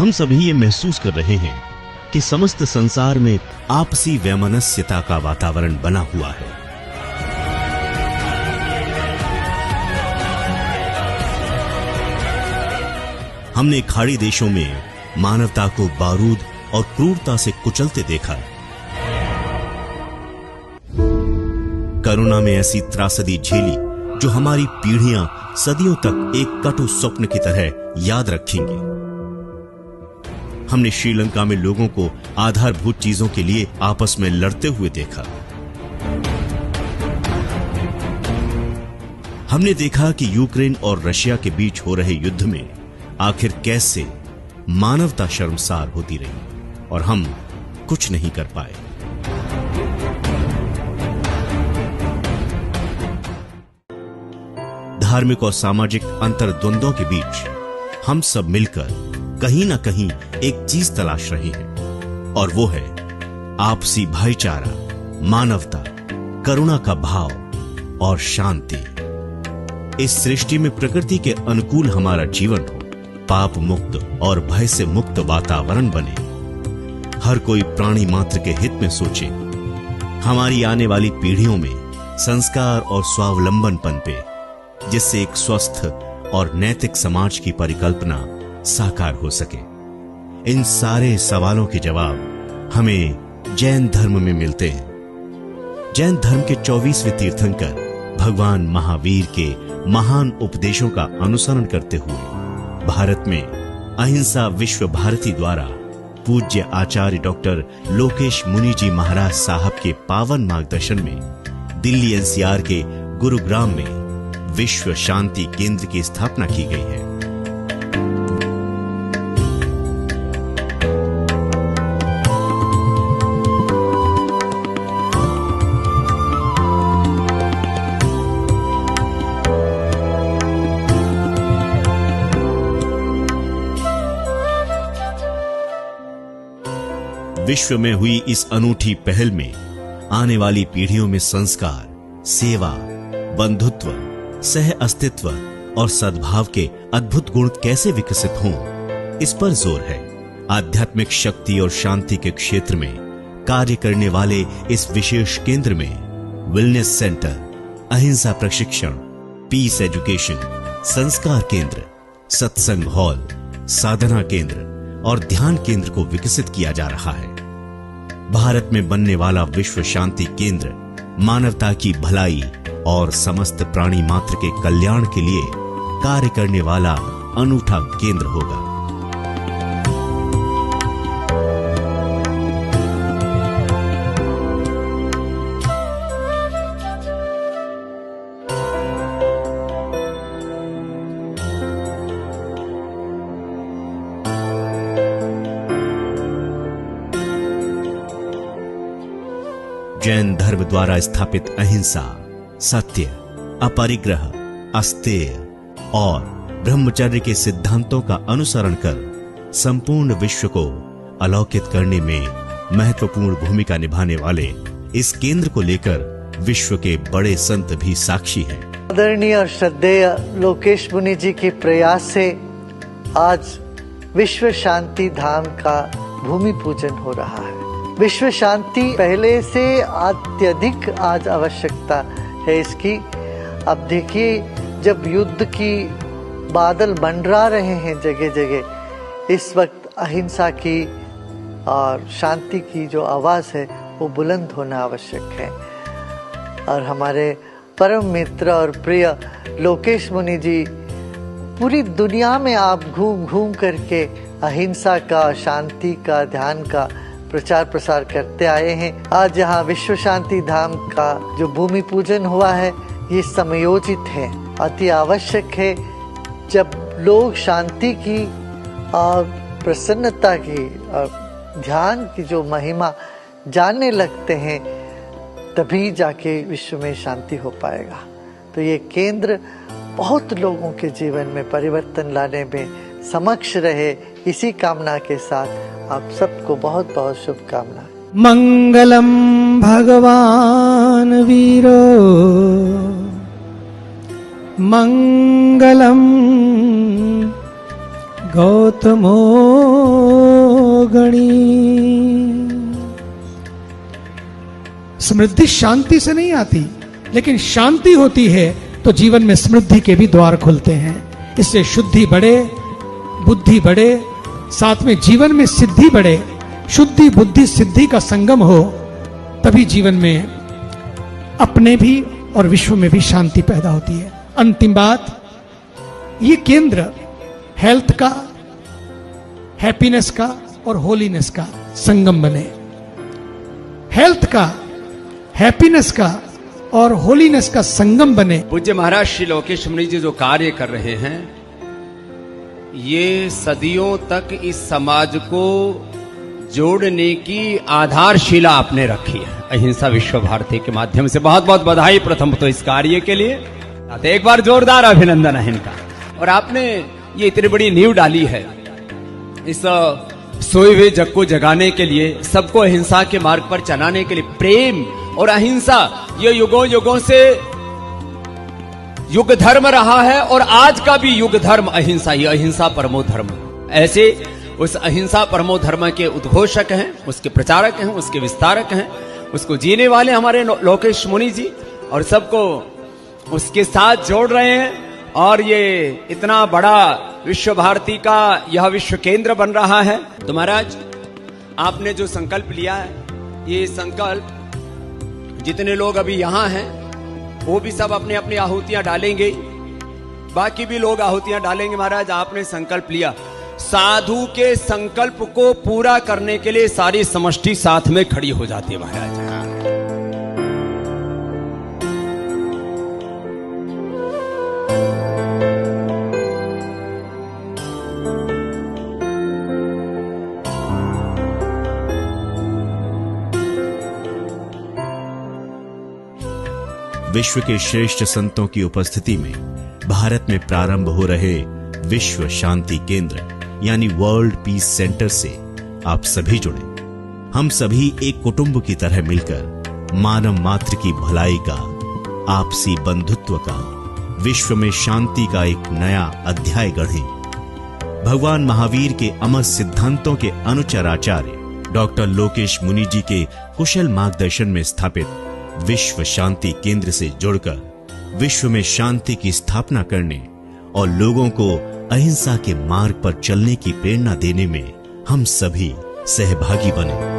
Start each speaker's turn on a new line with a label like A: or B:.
A: हम सभी ये महसूस कर रहे हैं कि समस्त संसार में आपसी वैमनस्यता का वातावरण बना हुआ है। हमने खाड़ी देशों में मानवता को बारूद और क्रूरता से कुचलते देखा। करुणा में ऐसी त्रासदी झेली जो हमारी पीढ़ियां सदियों तक एक कटु स्वप्न की तरह याद रखेंगी। हमने श्रीलंका में लोगों को आधारभूत चीजों के लिए आपस में लड़ते हुए देखा। हमने देखा कि यूक्रेन और रशिया के बीच हो रहे युद्ध में आखिर कैसे मानवता शर्मसार होती रही और हम कुछ नहीं कर पाए। धार्मिक और सामाजिक अंतर्द्वंद्वों के बीच हम सब मिलकर कहीं ना कहीं एक चीज तलाश रहे हैं और वो है आपसी भाईचारा, मानवता, करुणा का भाव और शांति। इस सृष्टि में प्रकृति के अनुकूल हमारा जीवन हो, पाप मुक्त और भय से मुक्त वातावरण बने। हर कोई प्राणी मात्र के हित में सोचे। हमारी आने वाली पीढ़ियों में संस्कार और स्वावलंबन पनपे, जिससे एक स्वस्थ और नैतिक समाज की परिकल्पना साकार हो सके। इन सारे सवालों के जवाब हमें जैन धर्म में मिलते हैं। जैन धर्म के 24वें तीर्थंकर भगवान महावीर के महान उपदेशों का अनुसरण करते हुए भारत में अहिंसा विश्व भारती द्वारा पूज्य आचार्य डॉक्टर लोकेश मुनि जी महाराज साहब के पावन मार्गदर्शन में दिल्ली एनसीआर के गुरुग्राम में विश्व शांति केंद्र की स्थापना की गई है। विश्व में हुई इस अनूठी पहल में आने वाली पीढ़ियों में संस्कार, सेवा, बंधुत्व, सह अस्तित्व और सद्भाव के अद्भुत गुण कैसे विकसित हों, इस पर जोर है। आध्यात्मिक शक्ति और शांति के क्षेत्र में कार्य करने वाले इस विशेष केंद्र में वेलनेस सेंटर, अहिंसा प्रशिक्षण, पीस एजुकेशन, संस्कार केंद्र, सत्संग हॉल, साधना केंद्र और ध्यान केंद्र को विकसित किया जा रहा है। भारत में बनने वाला विश्व शांति केंद्र मानवता की भलाई और समस्त प्राणी मात्र के कल्याण के लिए कार्य करने वाला अनूठा केंद्र होगा। जैन धर्म द्वारा स्थापित अहिंसा, सत्य, अपरिग्रह, अस्तेय और ब्रह्मचर्य के सिद्धांतों का अनुसरण कर संपूर्ण विश्व को अलौकित करने में महत्वपूर्ण भूमिका निभाने वाले इस केंद्र को लेकर विश्व के बड़े संत भी साक्षी हैं।
B: आदरणीय और श्रद्धेय लोकेश मुनि जी के प्रयास से आज विश्व शांति धाम का भूमि पूजन हो रहा है। विश्व शांति पहले से अत्यधिक आज आवश्यकता है इसकी। अब देखिए, जब युद्ध की बादल मंडरा रहे हैं जगह जगह, इस वक्त अहिंसा की और शांति की जो आवाज़ है वो बुलंद होना आवश्यक है। और हमारे परम मित्र और प्रिय लोकेश मुनि जी पूरी दुनिया में आप घूम घूम करके अहिंसा का, शांति का, ध्यान का प्रचार प्रसार करते आए हैं। आज यहाँ विश्व शांति धाम का जो भूमि पूजन हुआ है ये समयोचित है, अति आवश्यक है। जब लोग शांति की और प्रसन्नता की और ध्यान की जो महिमा जानने लगते हैं, तभी जाके विश्व में शांति हो पाएगा। तो ये केंद्र बहुत लोगों के जीवन में परिवर्तन लाने में समक्ष रहे, इसी कामना के साथ आप सबको बहुत बहुत शुभकामनाएं।
C: मंगलम भगवान वीरो, मंगलम गौतमो गणी। समृद्धि शांति से नहीं आती, लेकिन शांति होती है तो जीवन में समृद्धि के भी द्वार खुलते हैं। इससे शुद्धि बढ़े, बुद्धि बढ़े, साथ में जीवन में सिद्धि बढ़े। शुद्धि बुद्धि सिद्धि का संगम हो, तभी जीवन में अपने भी और विश्व में भी शांति पैदा होती है। अंतिम बात, ये केंद्र हेल्थ का, हैप्पीनेस का और होलीनेस का संगम बने। हेल्थ का, हैप्पीनेस का और होलीनेस का संगम बने।
D: पूज्य महाराज श्री लोकेश मुनि जी जो कार्य कर रहे हैं, ये सदियों तक इस समाज को जोड़ने की आधारशिला आपने रखी है अहिंसा विश्व भारती के माध्यम से। बहुत बहुत बधाई प्रथम तो इस कार्य के लिए, एक बार जोरदार अभिनंदन है इनका। और आपने ये इतनी बड़ी नींव डाली है इस सोए हुए जग को जगाने के लिए, सबको अहिंसा के मार्ग पर चलाने के लिए। प्रेम और अहिंसा ये युगों युगों से युग धर्म रहा है और आज का भी युग धर्म अहिंसा ही, अहिंसा परमो धर्म। ऐसे उस अहिंसा परमो धर्म के उद्घोषक हैं, उसके प्रचारक हैं, उसके विस्तारक हैं, उसको जीने वाले हमारे लोकेश मुनि जी, और सबको उसके साथ जोड़ रहे हैं। और ये इतना बड़ा विश्व भारती का यह विश्व केंद्र बन रहा है। तो महाराज आपने जो संकल्प लिया है, ये संकल्प जितने लोग अभी यहाँ हैं वो भी सब अपने अपनी आहुतियां डालेंगे, बाकी भी लोग आहुतियां डालेंगे। महाराज आपने संकल्प लिया, साधु के संकल्प को पूरा करने के लिए सारी समष्टि साथ में खड़ी हो जाती है महाराज।
A: विश्व के श्रेष्ठ संतों की उपस्थिति में भारत में प्रारंभ हो रहे विश्व शांति केंद्र यानी वर्ल्ड पीस सेंटर से आप सभी जुड़े। हम सभी एक कुटुंब की तरह मिलकर मानव मात्र की भलाई का, आपसी बंधुत्व का, विश्व में शांति का एक नया अध्याय गढ़ें। भगवान महावीर के अमर सिद्धांतों के अनुचर आचार्य डॉक्टर लोकेश मुनि जी के कुशल मार्गदर्शन में स्थापित विश्व शांति केंद्र से जुड़कर विश्व में शांति की स्थापना करने और लोगों को अहिंसा के मार्ग पर चलने की प्रेरणा देने में हम सभी सहभागी बने।